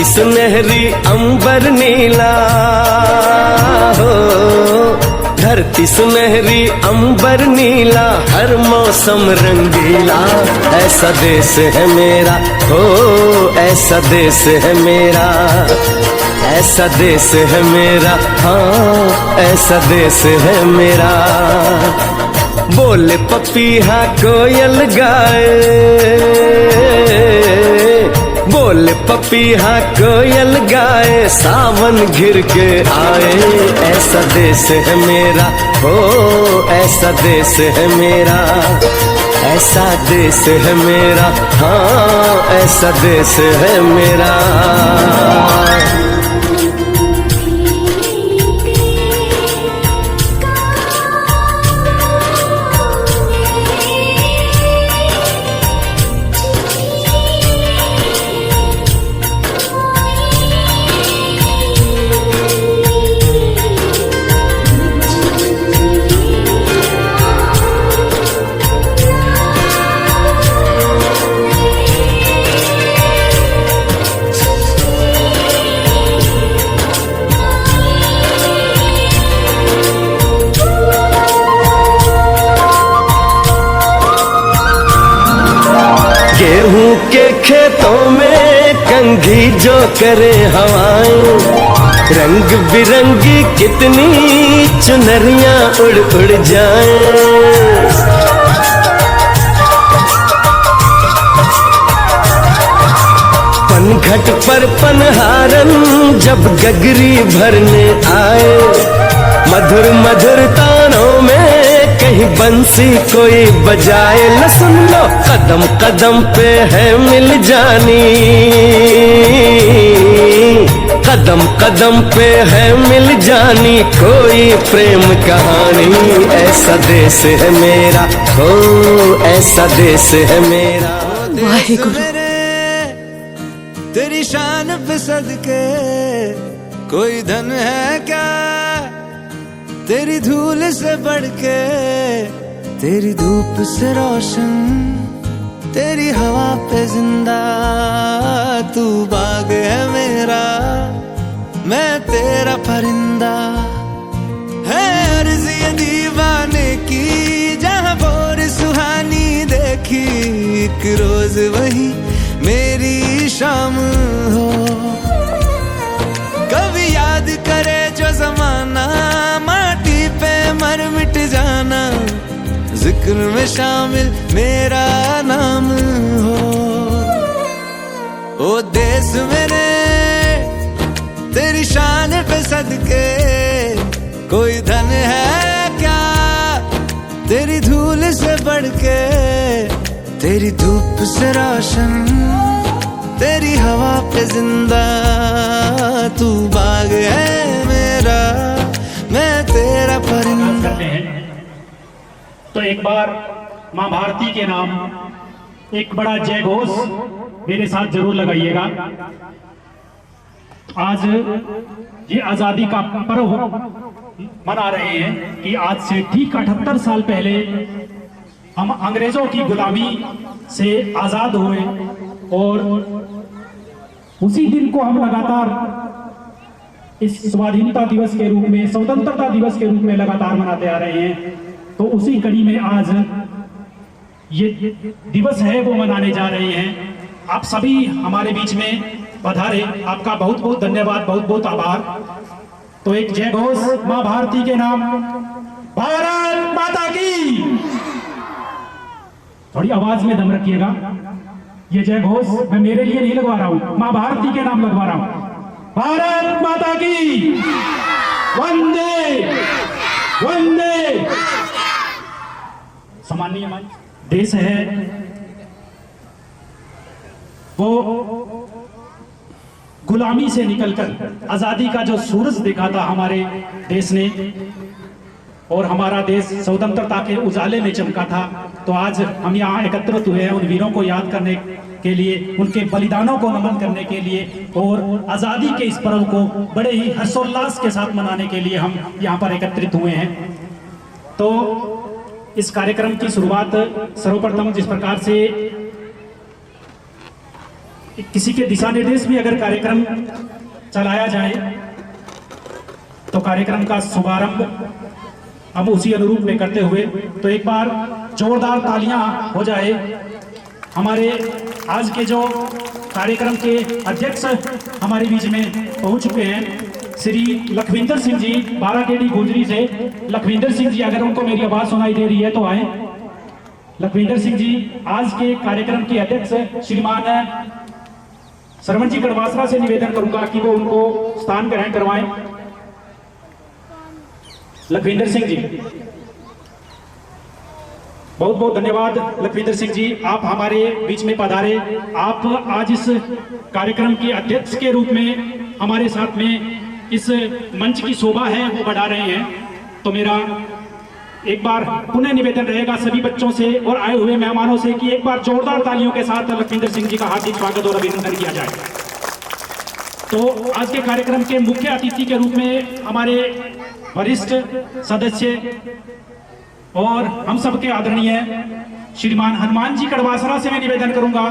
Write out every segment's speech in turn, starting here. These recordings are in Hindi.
धरती सुनहरी अंबर नीला हो, धरती सुनहरी अंबर नीला, हर मौसम रंगीला। ऐसा देश है मेरा हो, ऐसा देश है मेरा, ऐसा देश है मेरा, हाँ ऐसा देश है मेरा। बोले पपीहा कोयल गाए, बोले पपीहा कोयल गाए, सावन घिर के आए। ऐसा देश है मेरा हो, ऐसा देश है मेरा, ऐसा देश है मेरा, हाँ ऐसा देश है मेरा। गेहूं के खेतों में कंघी जो करे हवाएं, रंग बिरंगी कितनी चुनरियां उड़ उड़ जाएं। पनघट पर पनहारन जब गगरी भरने आए, मधुर मधुर तानों में कहीं बंसी कोई बजाए। न सुन लो कदम कदम पे है मिल जानी, कदम कदम पे है मिल जानी कोई प्रेम कहानी। ऐसा देश है मेरा हो, ऐसा देश है मेरा। वाहेगुरु तेरी शान पे सदके कोई धन है क्या, तेरी धूल से बढ़ के, तेरी धूप से रोशन, तेरी हवा पे जिंदा। तू बाग है मेरा, मैं तेरा परिंदा। है अर्ज़ ये दीवाने की, जहाँ बोर सुहानी देखी, एक रोज वही मेरी शाम हो। कभी याद करे जो जमाना, माटी पे मर मिट जाना, जिक्र में शामिल मेरा नाम हो। ओ देश मेरे तेरी शान पे सदके कोई धन है क्या, तेरी धूल से बढ़ के, तेरी धूप से रोशन, तेरी हवा पे जिंदा। तू बाग है मेरा, मैं तेरा परिंदा। तो एक बार माँ भारती के नाम एक बड़ा जय घोष मेरे साथ जरूर लगाइएगा। आज ये आजादी का पर्व मना रहे हैं कि आज से ठीक 78 साल पहले हम अंग्रेजों की गुलामी से आजाद हुए, और उसी दिन को हम लगातार इस स्वाधीनता दिवस के रूप में, स्वतंत्रता दिवस के रूप में लगातार मनाते आ रहे हैं। तो उसी कड़ी में आज ये दिवस है वो मनाने जा रहे हैं। आप सभी हमारे बीच में पधारे, आपका बहुत बहुत धन्यवाद, बहुत बहुत आभार। तो एक जय घोष माँ भारती के नाम, भारत माता की। थोड़ी आवाज में दम रखिएगा। ये जय घोष मैं मेरे लिए नहीं लगवा रहा हूं, माँ भारती के नाम लगवा रहा हूं। भारत माता की वंदे वंदे। सम्मानीय देश है वो गुलामी से निकलकर आजादी का जो सूरज देखा था हमारे देश ने, और हमारा देश स्वतंत्रता के उजाले में चमका था। तो आज हम यहाँ एकत्रित हुए हैं उन वीरों को याद करने के लिए, उनके बलिदानों को नमन करने के लिए, और आजादी के इस पर्व को बड़े ही हर्षोल्लास के साथ मनाने के लिए हम यहाँ पर एकत्रित हुए हैं। तो इस कार्यक्रम की शुरुआत सर्वप्रथम जिस प्रकार से किसी के दिशा निर्देश में अगर कार्यक्रम चलाया जाए तो कार्यक्रम का शुभारंभ हम उसी अनुरूप में करते हुए, तो एक बार जोरदार तालियां हो जाए। हमारे आज के जो कार्यक्रम के अध्यक्ष हमारे बीच में पहुंच चुके हैं, श्री लखविंदर सिंह जी, 12 केडी गुजरी से। लखविंदर सिंह जी, अगर उनको मेरी आवाज सुनाई दे रही है तो आए। लखविंदर सिंह जी आज के कार्यक्रम के अध्यक्ष श्रीमान श्रवण जी कड़वासरा से निवेदन करूंगा कि वो उनको स्थान ग्रहण करवाएं। लखविंदर सिंह जी, बहुत बहुत धन्यवाद। लखविंदर सिंह जी, आप हमारे बीच में पधारे। आप आज इस कार्यक्रम के अध्यक्ष के रूप में हमारे साथ में इस मंच की शोभा है वो बढ़ा रहे हैं। तो मेरा एक बार पुनः निवेदन रहेगा सभी बच्चों से और आए हुए मेहमानों से कि एक बार जोरदार तालियों के साथ लखविंदर सिंह जी का हार्दिक स्वागत और अभिनंदन किया जाए। तो आज के कार्यक्रम के मुख्य अतिथि के रूप में हमारे वरिष्ठ सदस्य और हम सबके आदरणीय श्रीमान हनुमान जी कड़वासरा से मैं निवेदन करूंगा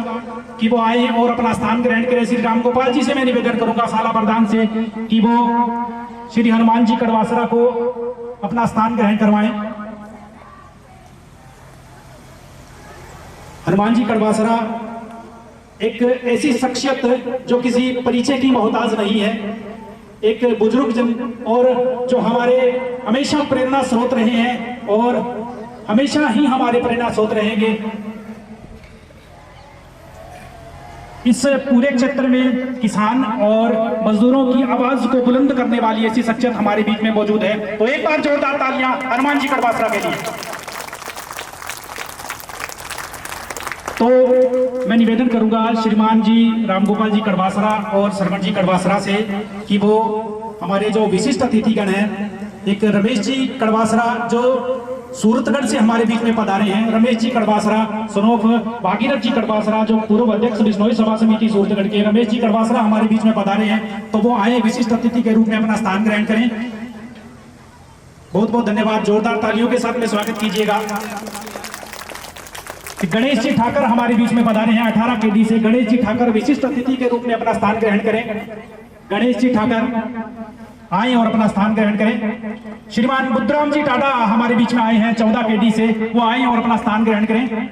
कि वो आए और अपना स्थान ग्रहण करें। श्री राम गोपाल जी से मैं निवेदन करूंगा शाला प्रधान से कि वो श्री हनुमान जी कड़वासरा को अपना स्थान ग्रहण करवाएं। हनुमान जी कड़वासरा एक ऐसी शख्सियत जो किसी परिचय की मोहताज नहीं है, एक बुजुर्ग जन और जो हमारे हमेशा प्रेरणा स्रोत रहे हैं और हमेशा ही हमारे प्रेरणा स्रोत रहेंगे। इस पूरे क्षेत्र में किसान और मजदूरों की आवाज को बुलंद करने वाली ऐसी शख्सियत हमारे बीच में मौजूद है। तो एक बार जोरदार तालियां हनुमान जी कड़वासरा के लिए। तो मैं निवेदन करूंगा श्रीमान जी रामगोपाल जी कड़वासरा और श्रवण जी कड़वासरा से कि वो हमारे जो विशिष्ट अतिथिगण हैं, एक रमेश जी कड़वासरा जो सूरतगढ़ से हमारे बीच में पधारे हैं। रमेश जी कड़वासरा सनोफ भागीरथ जी कड़वासरा जो पूर्व अध्यक्ष बिश्नोई सभा समिति सूरतगढ़ के रमेश जी कड़वासरा हमारे बीच में पधारे हैं। तो वो आए विशिष्ट अतिथि के रूप में अपना स्थान ग्रहण करें। बहुत बहुत धन्यवाद। जोरदार तालियों के साथ में स्वागत कीजिएगा। गणेश जी ठाकर हमारे बीच में पधारे हैं 18 केडी से। गणेश जी ठाकर विशिष्ट अतिथि के रूप में अपना स्थान ग्रहण करें। गणेश जी ठाकर आए और अपना स्थान ग्रहण करें। श्रीमान बुद्धराम जी टाटा हमारे बीच में आए हैं 14 केडी से, वो आए और अपना स्थान ग्रहण करें।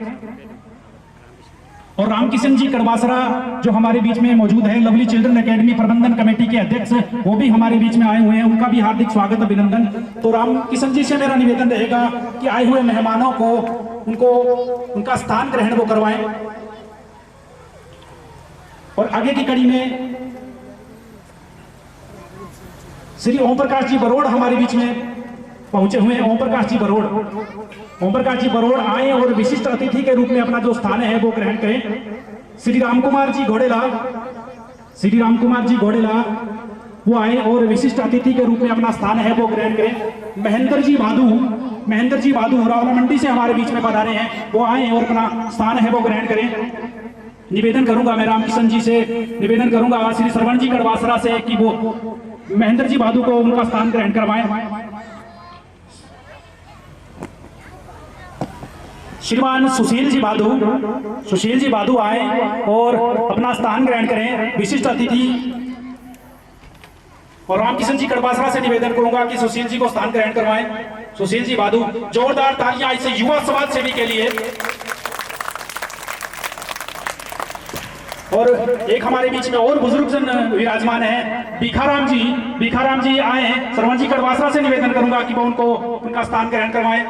और रामकिशन जी कड़वासरा जो हमारे बीच में मौजूद है, लवली चिल्ड्रन एकेडमी प्रबंधन कमेटी के अध्यक्ष, वो भी हमारे बीच में आए हुए हैं। उनका भी हार्दिक स्वागत अभिनंदन। तो रामकिशन जी से मेरा निवेदन रहेगा कि आए हुए मेहमानों को उनका स्थान ग्रहण वो करवाएं। और आगे की कड़ी में श्री ओम प्रकाश जी बरोड़ हमारे बीच में पहुंचे हुए हैं। ओम प्रकाश जी बरोड़ आए और विशिष्ट अतिथि के रूप में अपना जो स्थान है वो ग्रहण करें। श्री राम कुमार जी घोड़ेला वो आए और विशिष्ट अतिथि के रूप में अपना स्थान है वो ग्रहण करें। महेंद्र जी भादू रावला मंडी से हमारे बीच में पधारे हैं, वो आए और अपना स्थान है वो ग्रहण करें। निवेदन करूंगा मैं रामकिशन जी से निवेदन करूंगा श्री श्रवण जी कड़वासरा से कि वो महेंद्र जी भादू को उनका स्थान ग्रहण करवाएं। श्रीमान सुशील जी भादू आए और अपना स्थान ग्रहण करें, विशिष्ट अतिथि। और रामकिशन जी कड़वासरा से निवेदन करूंगा कि सुशील जी को स्थान ग्रहण करवाएं। सुशील जी भादू, जोरदार तालियां इस युवा समाज सेवी के लिए। और एक हमारे बीच में और बुजुर्गजन विराजमान है, भिखाराम जी आए हैं। श्रवण जी कड़वासरा से निवेदन करूंगा कि वो उनका स्थान ग्रहण करवाएं।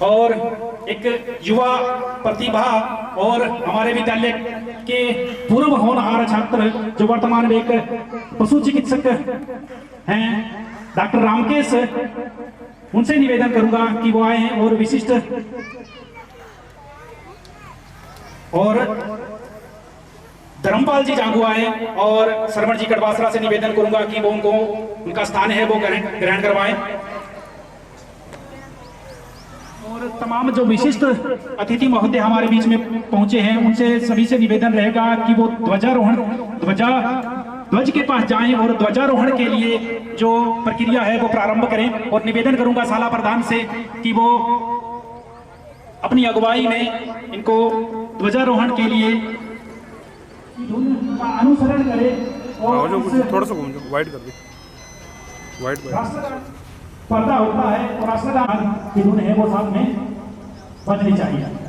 और एक युवा प्रतिभा और हमारे विद्यालय के पूर्व होनहार छात्र जो वर्तमान में एक पशु चिकित्सक हैं, डॉक्टर रामकेश, उनसे निवेदन करूंगा कि वो आए हैं और विशिष्ट। और धर्मपाल जी जांगू आए और श्रवण जी कड़वासरा से निवेदन करूंगा कि वो उनका स्थान है वो ग्रहण करवाएं। और तमाम जो विशिष्ट अतिथि महोदय हमारे बीच में पहुंचे हैं, उनसे सभी से निवेदन रहेगा कि वो ध्वज के पास जाएं और ध्वजारोहण के लिए जो प्रक्रिया है वो प्रारंभ करें। और निवेदन करूंगा शाला प्रधान से कि वो अपनी अगुवाई में इनको ध्वजारोहण के लिए का अनुसरण करे और थोड़ा सा घूम जाओ, वाइड कर दे, वाइड राष्ट्रगान पर्दा होता है और राष्ट्रगान की धुन है वो साथ में बजनी चाहिए।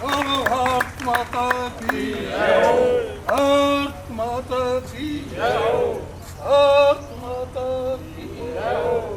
भारत माता की जय, भारत माता की जय, भारत माता की जय।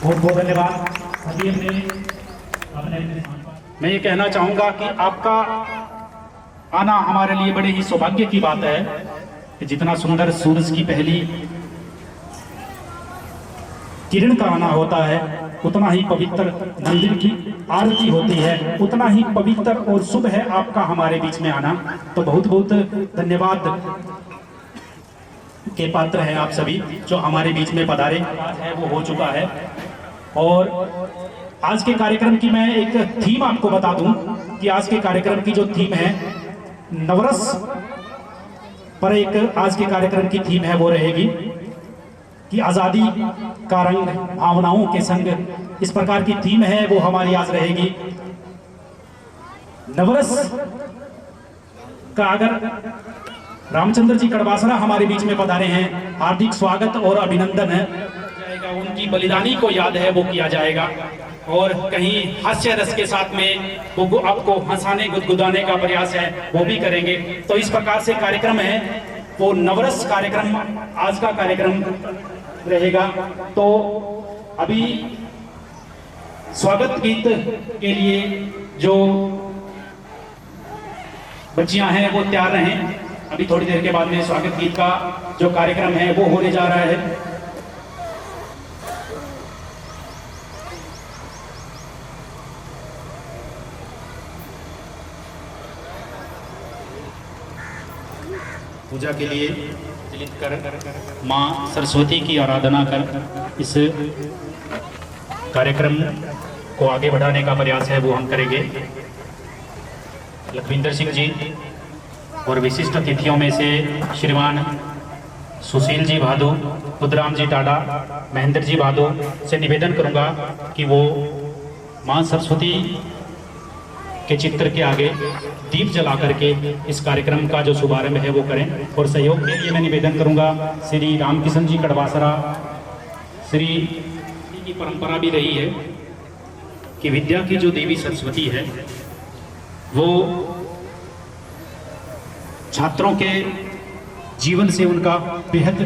बहुत बहुत धन्यवाद सभी अपने मैं ये कहना चाहूँगा कि आपका आना हमारे लिए बड़े ही सौभाग्य की बात है कि जितना सुंदर सूरज की पहली किरण का आना होता है, उतना ही पवित्र मंदिर की आरती होती है, उतना ही पवित्र और शुभ है आपका हमारे बीच में आना। तो बहुत बहुत धन्यवाद के पात्र हैं आप सभी जो हमारे बीच में पधारे है, वो हो चुका है। और आज के कार्यक्रम की मैं एक थीम आपको बता दूं कि आज के कार्यक्रम की जो थीम है नवरस पर एक आज के कार्यक्रम की थीम है वो रहेगी कि आजादी का रंग भावनाओं के संग, इस प्रकार की थीम है वो हमारी आज रहेगी। नवरस का अगर रामचंद्र जी कड़वासरा हमारे बीच में पधारे हैं, हार्दिक स्वागत और अभिनंदन है जाएगा। उनकी बलिदानी को याद है वो किया जाएगा और कहीं हास्य रस के साथ में वो आपको हंसाने गुदगुदाने का प्रयास है वो भी करेंगे। तो इस प्रकार से कार्यक्रम है वो नवरस कार्यक्रम आज का कार्यक्रम रहेगा। तो अभी स्वागत गीत के लिए जो बच्चियां हैं वो तैयार रहें। अभी थोड़ी देर के बाद में स्वागत गीत का जो कार्यक्रम है वो होने जा रहा है। पूजा के लिए विचलित कर मां सरस्वती की आराधना कर इस कार्यक्रम को आगे बढ़ाने का प्रयास है वो हम करेंगे। लखविंदर सिंह जी और विशिष्ट अतिथियों में से श्रीमान सुशील जी भादु, बुद्धराम जी टाडा, महेंद्र जी भादु से निवेदन करूंगा कि वो मां सरस्वती के चित्र के आगे दीप जला करके इस कार्यक्रम का जो शुभारंभ है वो करें। और सहयोग के लिए मैं निवेदन करूंगा श्री रामकिशन जी कड़वासरा, श्री की परंपरा भी रही है कि विद्या की जो देवी सरस्वती है वो छात्रों के जीवन से उनका बेहद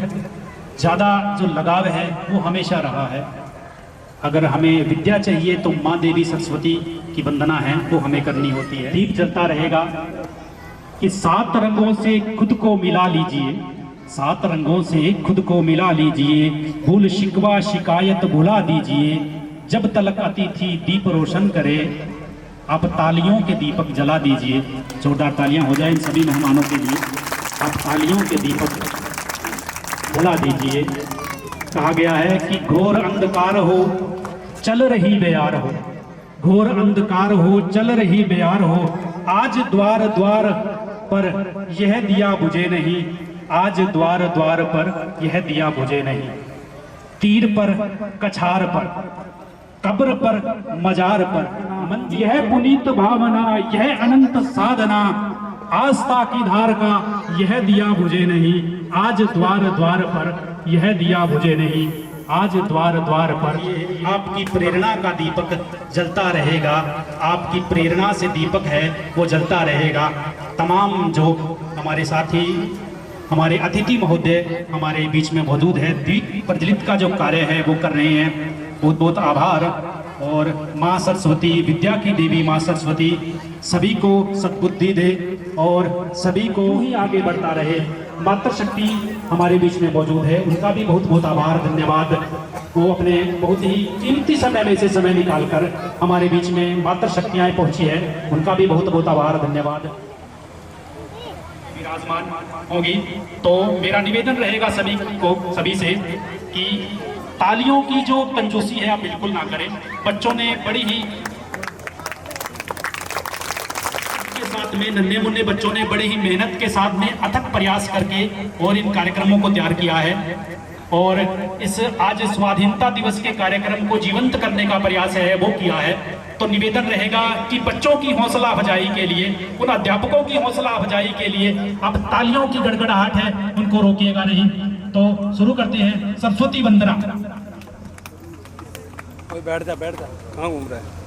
ज़्यादा जो लगाव है वो हमेशा रहा है। अगर हमें विद्या चाहिए तो माँ देवी सरस्वती की वंदना है वो हमें करनी होती है। दीप जलता रहेगा कि 7 रंगों से खुद को मिला लीजिए, 7 रंगों से खुद को मिला लीजिए, भूल शिकवा शिकायत भुला दीजिए, जब तलक अतिथि दीप रोशन करे आप तालियों के दीपक जला दीजिए। जोरदार तालियां हो जाए इन सभी मेहमानों के लिए। आप तालियों के दीपक जला दीजिए। कहा गया है कि घोर अंधकार हो चल रही बेयार हो, घोर अंधकार हो चल रही बेयार हो, आज द्वार द्वार पर यह दिया बुझे नहीं, आज द्वार द्वार पर यह दिया बुझे नहीं। तीर पर कछार पर कब्र पर मजार पर यह पुनीत भावना यह अनंत साधना, आस्था की धार का यह दिया बुझे नहीं, आज द्वार द्वार पर यह दिया बुझे नहीं। आज द्वार द्वार पर आपकी प्रेरणा का दीपक जलता रहेगा, आपकी प्रेरणा से दीपक है वो जलता रहेगा। तमाम जो हमारे साथी, हमारे अतिथि महोदय हमारे बीच में मौजूद है, दीप प्रज्वलित का जो कार्य है वो कर रहे हैं, बहुत बहुत आभार। और माँ सरस्वती, विद्या की देवी माँ सरस्वती सभी को सद्बुद्धि दे और सभी को ही आगे बढ़ता रहे। मातृशक्ति हमारे बीच में मौजूद है, उनका भी बहुत बहुत आभार, धन्यवाद। वो अपने बहुत ही कीमती समय में से समय निकालकर हमारे बीच में मातृशक्तियाँ पहुँची है, उनका भी बहुत बहुत आभार, धन्यवाद। विराजमान होगी तो मेरा निवेदन रहेगा सभी को, सभी से कि तालियों की जो कंजूसी है आप बिल्कुल ना करें। बच्चों ने बड़ी ही के साथ में, नन्हे मुन्ने बच्चों ने बड़ी ही मेहनत के साथ में अथक प्रयास करके और इन कार्यक्रमों को तैयार किया है और इस आज स्वाधीनता दिवस के कार्यक्रम को जीवंत करने का प्रयास है वो किया है। तो निवेदन रहेगा कि बच्चों की हौसला अफजाई के लिए, उन अध्यापकों की हौसला अफजाई के लिए अब तालियों की गड़गड़ाहट है, उनको रोकिएगा नहीं। तो शुरू करते हैं सरस्वती वंदना। कोई बैठ जा कहाँ घूम रहा है।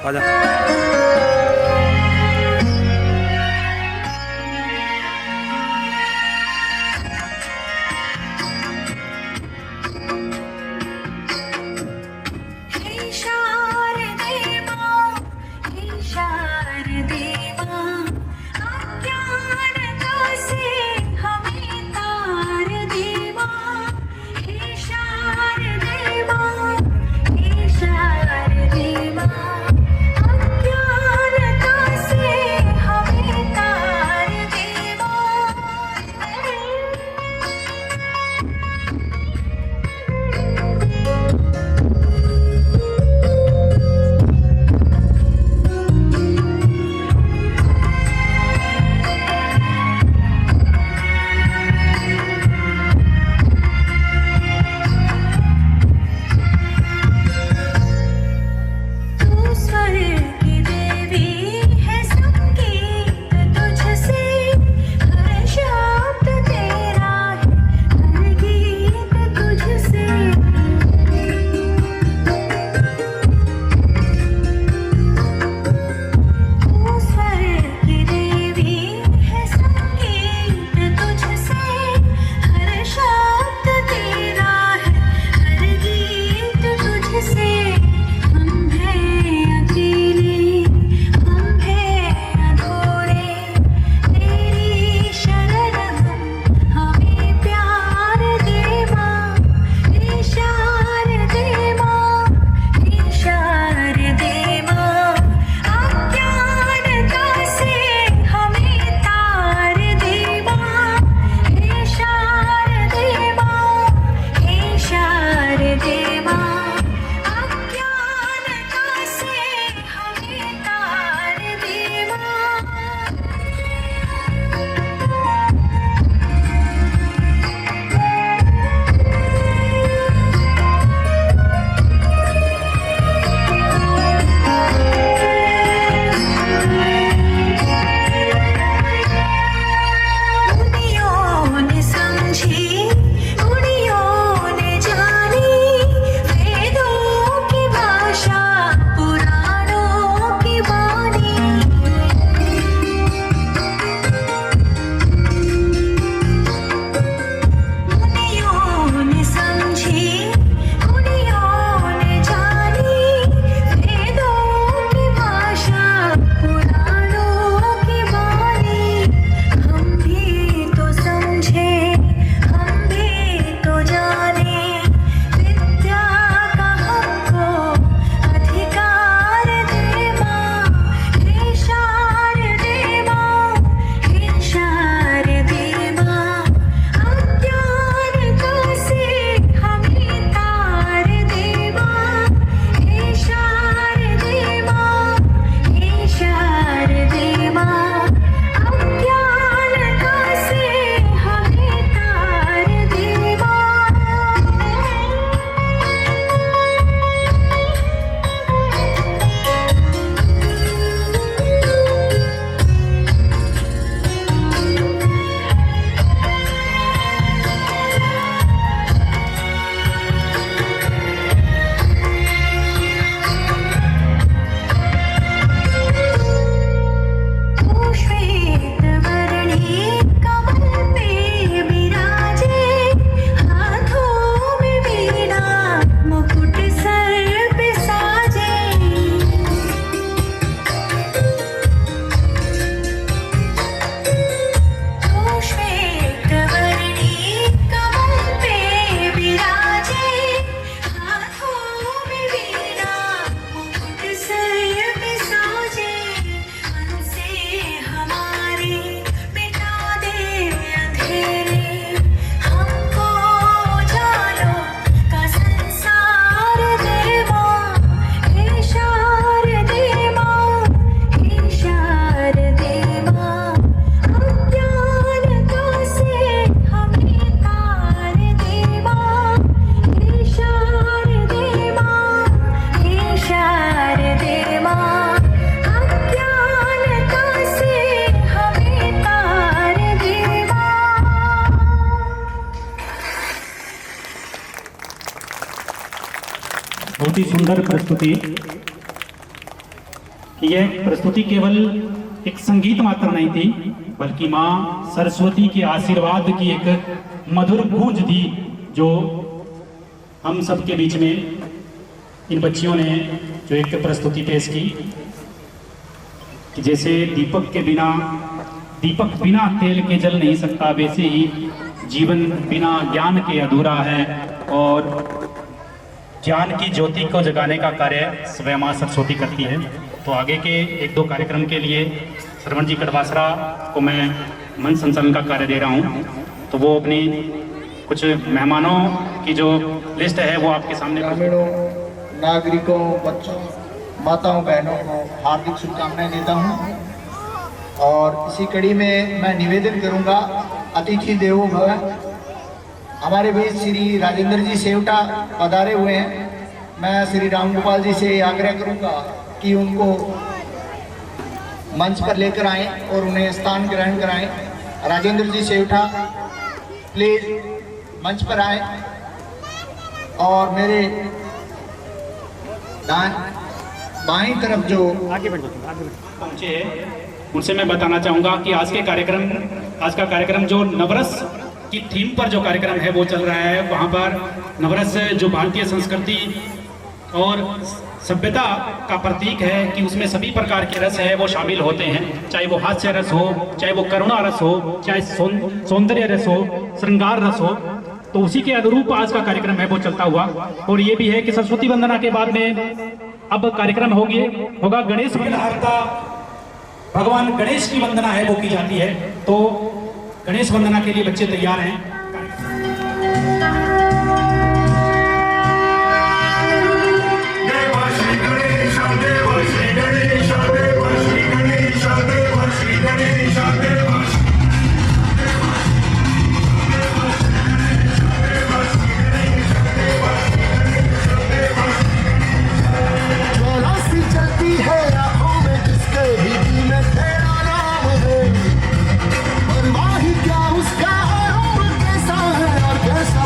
आजा। ही सुंदर प्रस्तुति। यह प्रस्तुति केवल एक संगीत मात्र नहीं थी, बल्कि माँ सरस्वती के आशीर्वाद की एक मधुर गूंज थी, जो हम सबके बीच में इन बच्चियों ने जो एक प्रस्तुति पेश की कि जैसे दीपक बिना तेल के जल नहीं सकता, वैसे ही जीवन बिना ज्ञान के अधूरा है, और ज्ञान की ज्योति को जगाने का कार्य स्वयं माँ सरस्वती करती है। तो आगे के 1-2 कार्यक्रम के लिए श्रवण जी कड़वासरा को मैं मंच संचालन का कार्य दे रहा हूँ। तो वो अपनी कुछ मेहमानों की जो लिस्ट है वो आपके सामने ग्रामीणों, नागरिकों, बच्चों, माताओं, बहनों को हार्दिक शुभकामनाएं देता हूं। और इसी कड़ी में मैं निवेदन करूंगा, अतिथि देवो भव। हमारे बीच श्री राजेंद्र जी सेवटा पधारे हुए हैं। मैं श्री रामगोपाल जी से आग्रह करूंगा कि उनको मंच पर लेकर आएं और उन्हें स्थान ग्रहण कराएं। राजेंद्र जी सेवटा प्लीज मंच पर आए। और मेरे बाईं तरफ जो पहुंचे हैं उनसे मैं बताना चाहूँगा कि आज का कार्यक्रम जो नवरस की थीम पर जो कार्यक्रम है वो चल रहा है। वहाँ पर नवरस जो भारतीय संस्कृति और सभ्यता का प्रतीक है कि उसमें सभी प्रकार के रस है वो शामिल होते हैं, चाहे वो हास्य रस हो, चाहे वो करुणा रस हो, चाहे सौंदर्य रस हो, श्रृंगार रस हो। तो उसी के अनुरूप आज का कार्यक्रम है वो चलता हुआ। और ये भी है कि सरस्वती वंदना के बाद में अब कार्यक्रम होगा गणेश विघ्नहर्ता, भगवान गणेश की वंदना है वो की जाती है। तो गणेश वंदना के लिए बच्चे तैयार हैं। उसका है और कैसा है और कैसा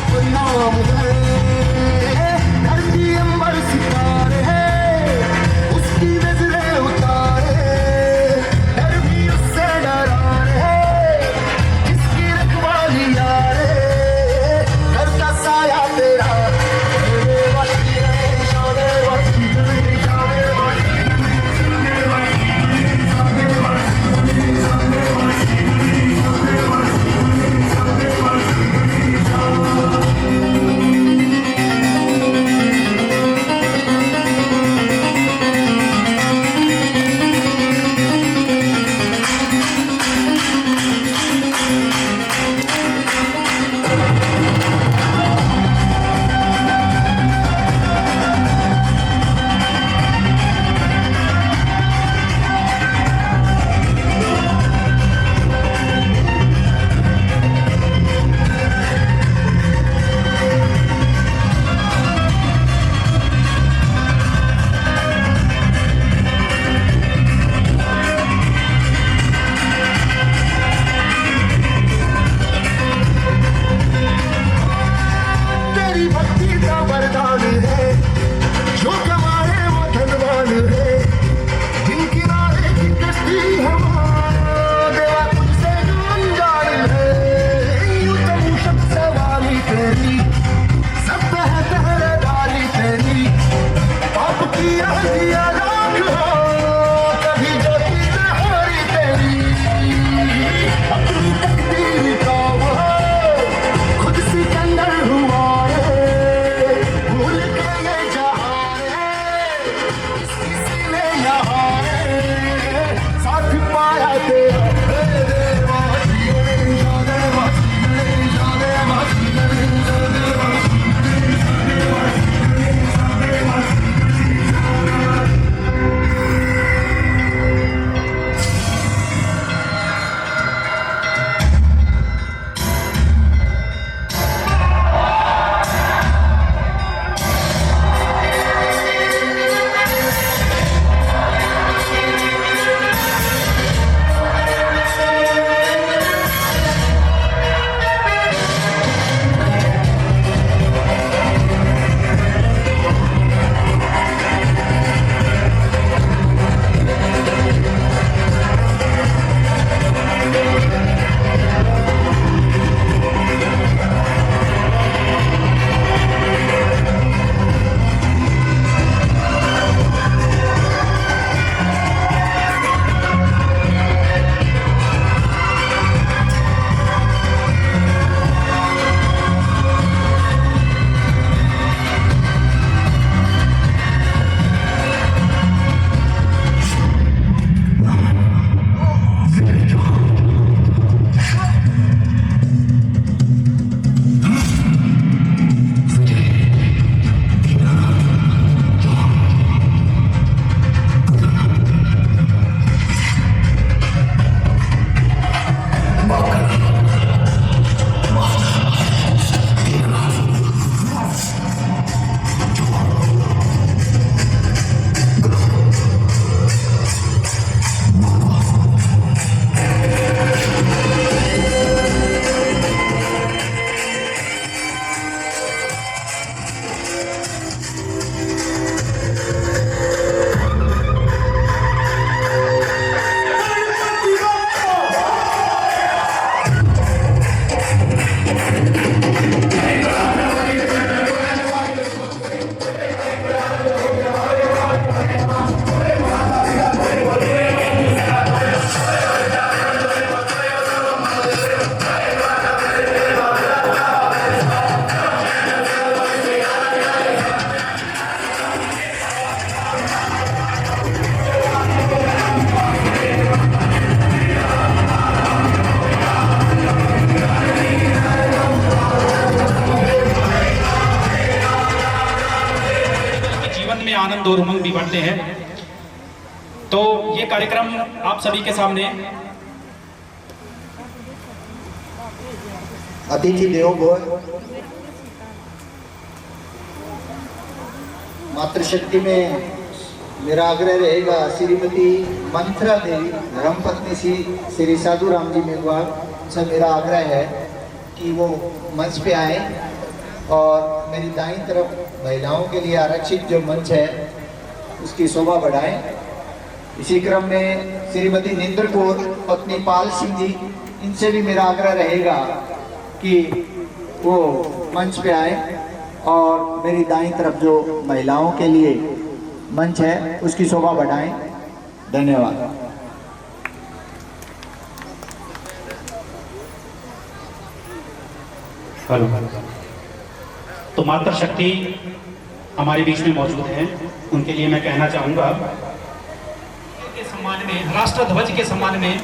आनंद और उमंग भी बढ़ते हैं। तो ये कार्यक्रम आप सभी के सामने अतिथि देवो भव। मातृशक्ति में मेरा आग्रह रहेगा, श्रीमती मंत्रा देवी धर्मपत्नी श्री साधु राम जी मेघवाल से मेरा आग्रह है कि वो मंच पे आए और मेरी दाईं तरफ महिलाओं के लिए आरक्षित जो मंच है उसकी शोभा बढ़ाएं। इसी क्रम में श्रीमती निंद्र कौर पत्नी पाल सिंह जी, इनसे भी मेरा आग्रह रहेगा कि वो मंच पे आए और मेरी दाईं तरफ जो महिलाओं के लिए मंच है उसकी शोभा बढ़ाएं। धन्यवाद। तो मातृशक्ति हमारे बीच में मौजूद हैं, उनके लिए मैं कहना चाहूंगा के सम्मान में, राष्ट्र ध्वज के सम्मान में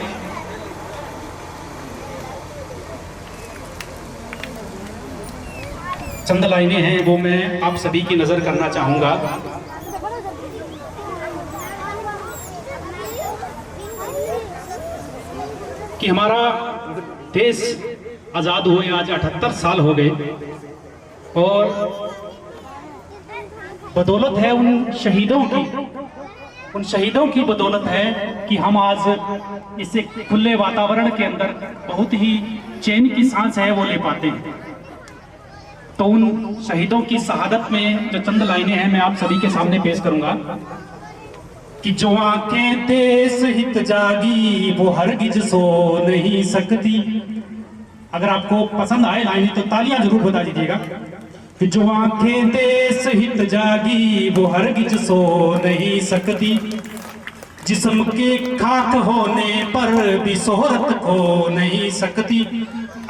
चंद लाइनें हैं, वो मैं आप सभी की नजर करना चाहूंगा। कि हमारा देश आजाद हुए आज 78 साल हो गए और बदौलत है उन शहीदों की बदौलत है कि हम आज इस खुले वातावरण के अंदर बहुत ही चैन की सांस है वो ले पाते हैं। तो उन शहीदों की शहादत में जो चंद लाइनें हैं मैं आप सभी के सामने पेश करूंगा कि जो आंखें देश हित जागी वो हरगिज सो नहीं सकती। अगर आपको पसंद आए लाइनें तो तालियां जरूर बता दीजिएगा। कि जो आंखें देश हित जागी वो हरगिज सो नहीं सकती, जिस्म के खाक होने पर भी शोहरत खो नहीं सकती।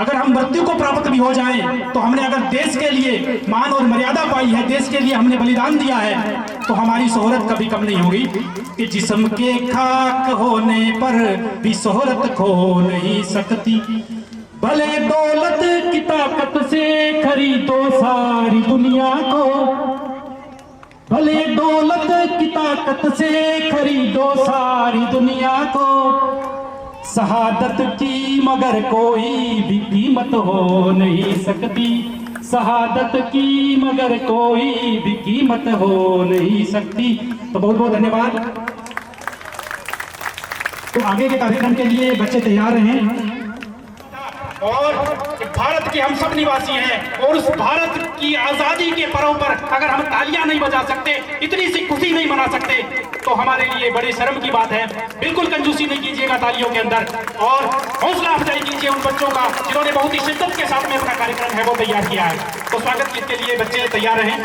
अगर हम मृत्यु को प्राप्त भी हो जाएं तो हमने अगर देश के लिए मान और मर्यादा पाई है, देश के लिए हमने बलिदान दिया है, तो हमारी शोहरत कभी कम नहीं होगी। कि जिस्म के खाक होने पर भी शोहरत खो नहीं सकती। भले दौलत की ताकत से खरीदो सारी दुनिया को, भले दौलत की ताकत से खरीदो सारी दुनिया को, शहादत की मगर कोई भी कीमत हो नहीं सकती। शहादत की मगर कोई भी कीमत हो नहीं सकती। तो बहुत बहुत धन्यवाद। तो आगे के कार्यक्रम के लिए बच्चे तैयार रहें। और भारत के हम सब निवासी हैं और उस भारत की आजादी के पर्व पर अगर हम तालियां नहीं बजा सकते, इतनी सी खुशी नहीं मना सकते, तो हमारे लिए बड़ी शर्म की बात है। बिल्कुल कंजूसी नहीं कीजिएगा तालियों के अंदर और हौसला अफजाई कीजिए उन बच्चों का जिन्होंने बहुत ही शिद्दत के साथ में अपना कार्यक्रम है वो तैयार किया है। तो स्वागत के लिए बच्चे तैयार रहें।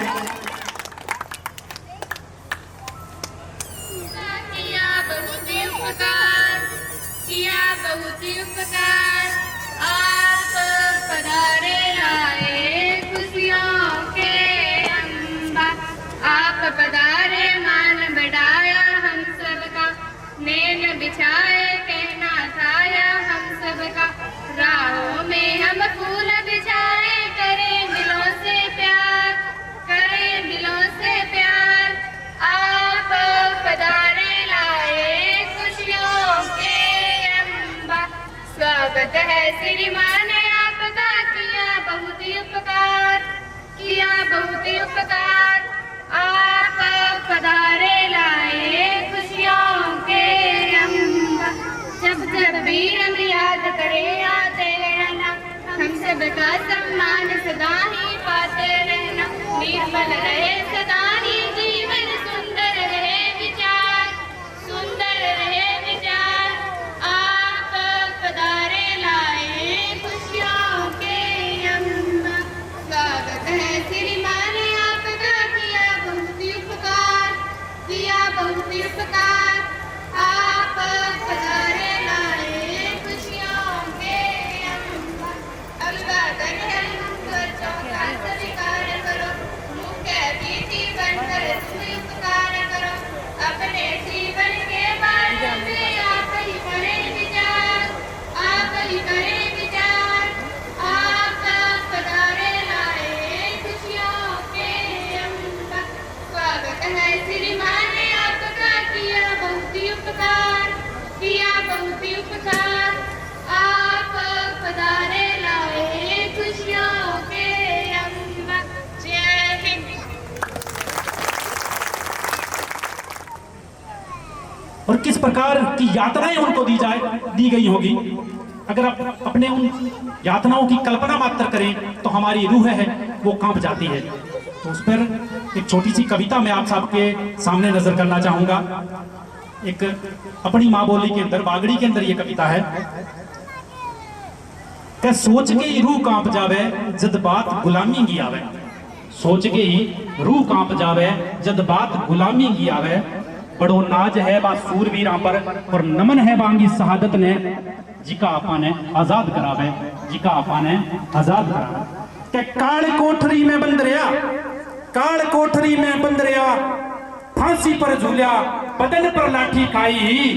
आप पधारे लाए खुशियों के अंबा, आप पधारे मान बढ़ाया हम सबका, नैन बिछाए कहना छाया हम सबका, राहों में हम फूल बिछाए करें दिलों से प्यार, करें दिलों से प्यार। आप पधारे लाए खुशियों के अंबा, स्वागत है श्रीमान आपका, किया बहुत ही उपकार, किया बहुत ही उपकार। आप पधारे लाए खुशियों के अंबा, जब जब भी हम याद करें आते रहना, हम सबका सम्मान सदा ही पाते रहना। निर्मल रहे सदा ही जीवन, सुंदर रहे विचार, सुंदर रहे विचार। आप पधारे लाए खुशियों के अंबा, स्वागत है श्रीमान आपका, किया बहुत ही उपकार, किया बहुत ही उपकार। आप पधारे लाए खुशियों के प्रकार की यातनाएं उनको दी गई होगी, अगर आप अपने उन यातनाओं की कल्पना मात्र करें तो हमारी रूह है वो कांप जाती है। तो उस पर एक छोटी सी कविता मैं आप सबके सामने नजर करना चाहूंगा। एक अपनी माँ बोली के अंदर, बागड़ी के अंदर ये कविता है कि सोच के ही रूह कांप जावे जद बात गुलामी की आवे। सोच के ही रूह कांप जावे जद बात गुलामी की आवे। बड़ो नाज है बा सूरवीरां पर और नमन है बांगी शहादत ने, जिका आपा ने आजाद करावे, जिका आपा ने आजाद करावे। के काल कोठरी में बंद रहा, काल कोठरी में बंद रहा, फांसी पर झूलिया बदन पर लाठी खाई।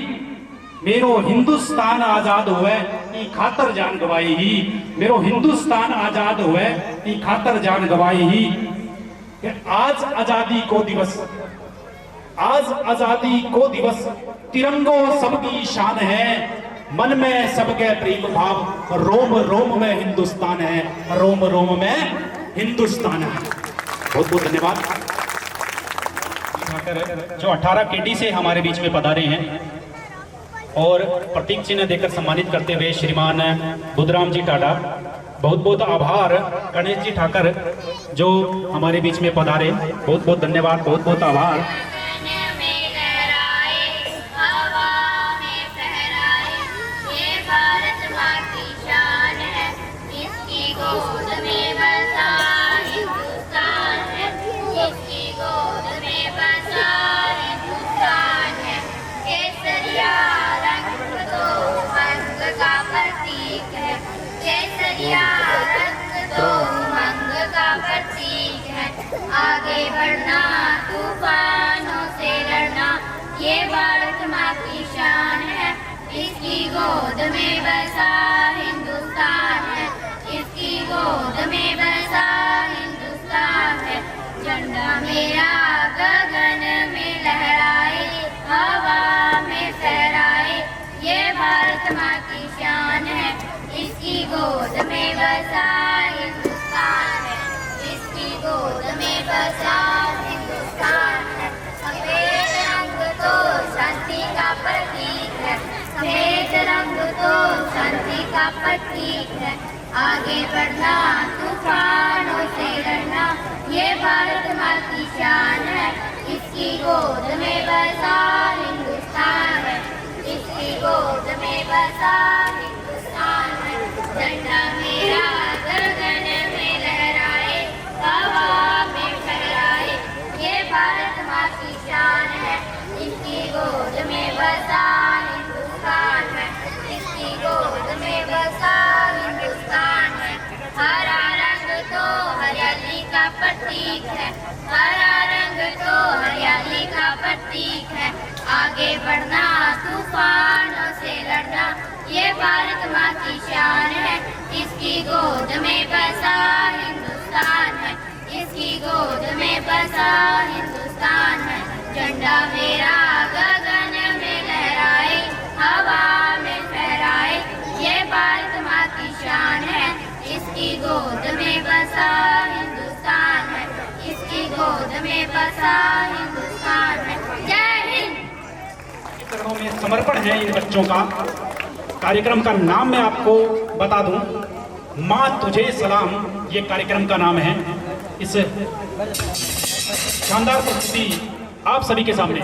मेरो हिंदुस्तान आजाद हुए ई खातर जान गवाई ही, मेरो हिंदुस्तान आजाद हुए ई खातर जान गवाई ही। आज आजादी को दिवस, आज आजादी को दिवस, तिरंगो सबकी शान है, मन में सबके प्रेम भाव, रोम रोम में हिंदुस्तान है, रोम रोम में हिंदुस्तान है। बहुत बहुत धन्यवाद। जो 18 केडी से हमारे बीच में पधारे हैं और प्रतीक चिन्ह देकर सम्मानित करते हुए श्रीमान बुद्धराम जी टाडा, बहुत बहुत आभार। गणेश जी ठाकर जो हमारे बीच में पधारे, बहुत बहुत धन्यवाद, बहुत बहुत आभार। आगे बढ़ना, तूफानों से लड़ना, ये भारत माँ की शान है। इसकी गोद में बसा हिंदुस्तान है, इसकी गोद में बसा हिंदुस्तान है। झंडा मेरा गगन में लहराए, हवा में फहराए, ये भारत माँ की शान है। इसकी गोद में बसा हिंदुस्तान है, इसकी गोद में बसा हिंदुस्तान है। सफेद रंग तो शांति का प्रतीक है, सफेद रंग तो शांति का प्रतीक है। आगे बढ़ना, तूफानों से लड़ना, ये भारत माँ की शान है। इसकी गोद में बसा हिंदुस्तान है, इसकी गोद में बसा हिंदुस्तान है। झंडा मेरा गगन में लहराए, हवा में फहराए, ये भारत माँ की शान है। इसकी गोद में बसा हिंदुस्तान है, इसकी गोद में बसा हिंदुस्तान है। हरा रंग तो हरियाली का प्रतीक है, हरा रंग तो हरियाली का प्रतीक है। आगे बढ़ना, तूफानों से लड़ना, ये भारत माँ की शान है। इसकी गोद में बसा हिंदुस्तान है, इसकी गोद में बसा हिंदुस्तान है। झंडा मेरा गगन में लहराए, हवा में फहराए, ये भारत माँ की शान है। इसकी गोद में बसा हिंदुस्तान है, इसकी गोद में बसा हिंदुस्तान है। जय हिंद। चरणों में समर्पण है इन बच्चों का। कार्यक्रम का नाम मैं आपको बता दूं, माँ तुझे सलाम, ये कार्यक्रम का नाम है। इस शानदार प्रस्तुति आप सभी के सामने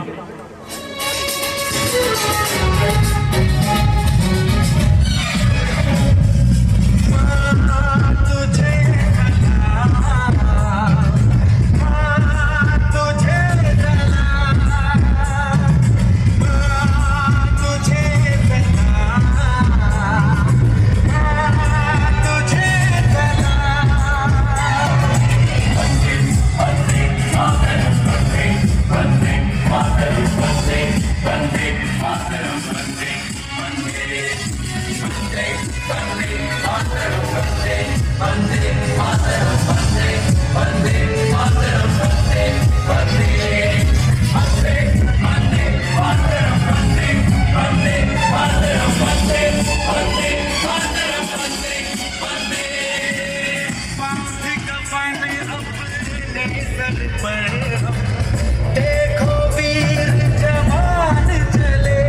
देखो वीर जवान चले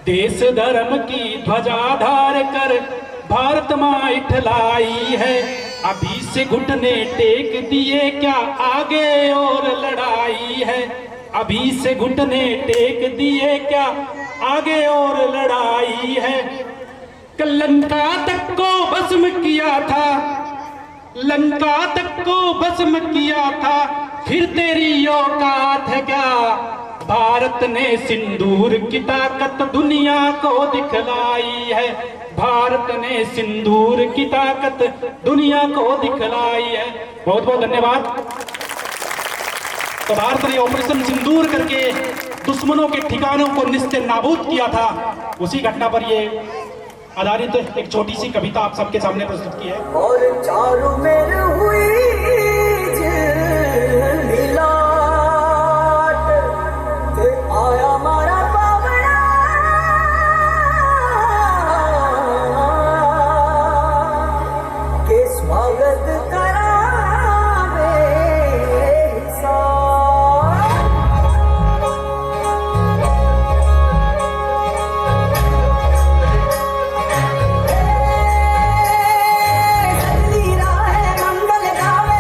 देश धर्म की ध्वजा धार कर भारत माँ इठलाई है। अभी से घुटने टेक दिए क्या आगे और लड़ाई है। अभी से घुटने टेक दिए क्या आगे और लड़ाई है। कल लंका तक को भस्म किया था, लंका तक को भस्म किया था, फिर तेरी औकात है क्या। भारत ने सिंदूर की ताकत दुनिया को दिखलाई है। भारत ने सिंदूर की ताकत दुनिया को दिखलाई है। बहुत बहुत धन्यवाद। तो भारत ने ऑपरेशन सिंदूर करके दुश्मनों के ठिकानों को निस्ते नाबूद किया था। उसी घटना पर ये आधारित एक छोटी सी कविता आप सबके सामने प्रस्तुत की है। और चारों मेर हुई आया मारा पावड़ा के स्वागत करावे मंगल गावे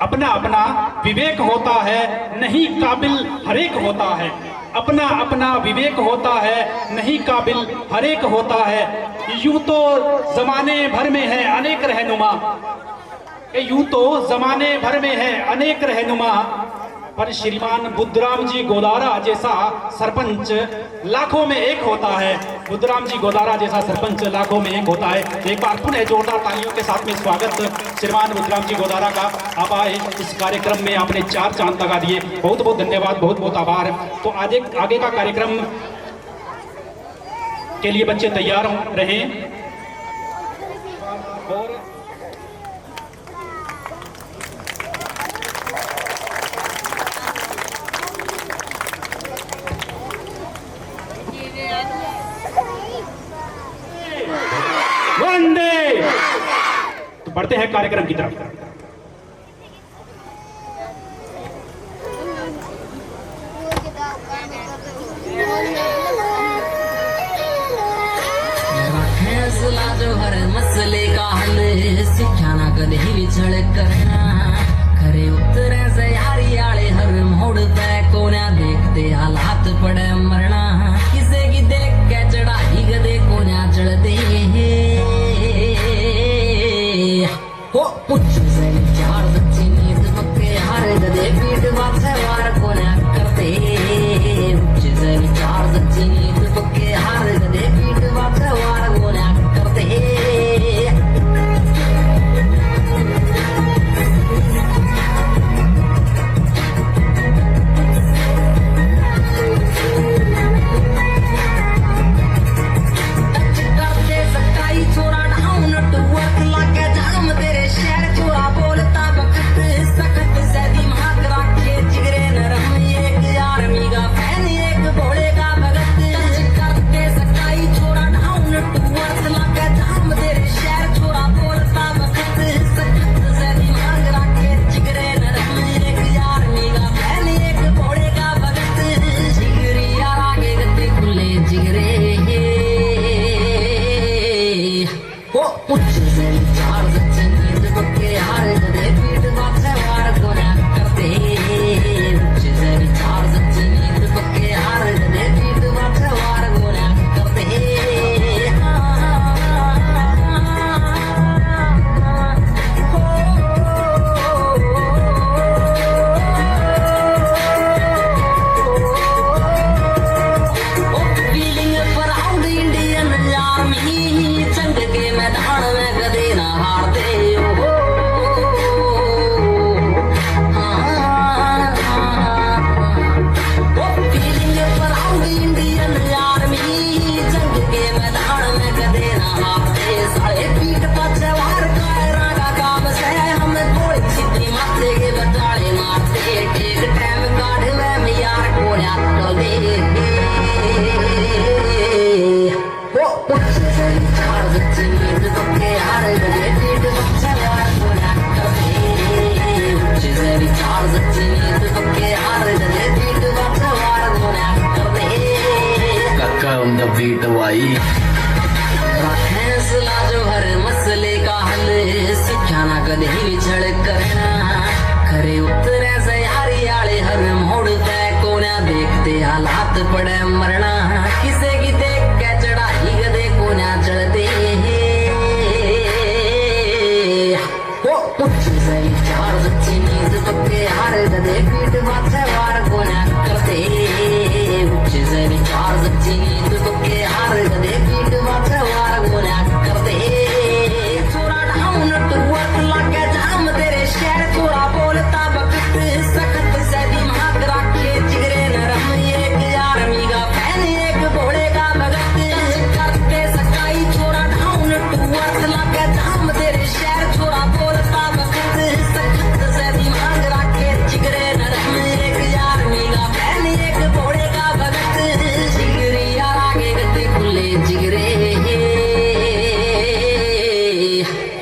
अपना अपना विवेक होता है, नहीं काबिल हरेक होता है। अपना अपना विवेक होता है, नहीं काबिल हरेक होता है। यूं तो जमाने भर में है अनेक रहनुमा, यूं तो जमाने भर में है अनेक रहनुमा, पर श्रीमान बुद्धराम जी गोदारा जैसा सरपंच लाखों में एक होता है। बुद्धराम जी गोदारा जैसा सरपंच लाखों में एक होता है। एक बार पुनः जोरदार तालियों के साथ में स्वागत श्रीमान बुद्धराम जी गोदारा का। आप आए इस कार्यक्रम में, आपने 4 चांद लगा दिए, बहुत बहुत धन्यवाद, बहुत बहुत आभार। तो आगे का कार्यक्रम के लिए बच्चे तैयार रहें। और वंदे, तो बढ़ते हैं कार्यक्रम की तरफ। फैसला जो हर मसले का हल, सिखा ना कदे विछड़ करना, खरे उतरे से यारी आले हर मोड़ पे कोना देखते हालात पड़े मरना, किसे की देख के चढ़ाई गदे कोना चढ़ते हो पुछ से चार सच्ची नींद पक्के हार गदे पीठ बाछे वार कोना करते, पुछ से चार सच्ची नींद पक्के हार गदे पीठ बाछे वार कोना करते। फैसला जो हर मसले का हल, सिखा ना कदे विछड़ करना, खरे उतरे से यारी आले हर मोड़ पे कोना देखते हालात पड़े मरना, किसे की देख के चढ़ाई गदे कोना चढ़ते हो पुछ से चार सच्ची नींद पक्के हार गदे पीठ बाछे वार कोना करते, पुछ से चार सच्ची नींद पक्के हार गदे पीठ बाछे वार कोना करते। छोरा ढाउन टुवत लागे जाम तेरे शहर, छोरा बोलता वक्त सख्त से दिमाग रखे, जिगरे नरम एक आर्मी का फैन एक घोड़े का भगत, करते सकाई छोरा ढाउन टुवत लागे जाम तेरे शहर, छोरा बोलता वक्त सख्त से दिमाग रखे, जिगरे नरम एक आर्मी का फैन एक घोड़े का भगत, जिगरी यार आगे गते खुले जिगरे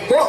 हो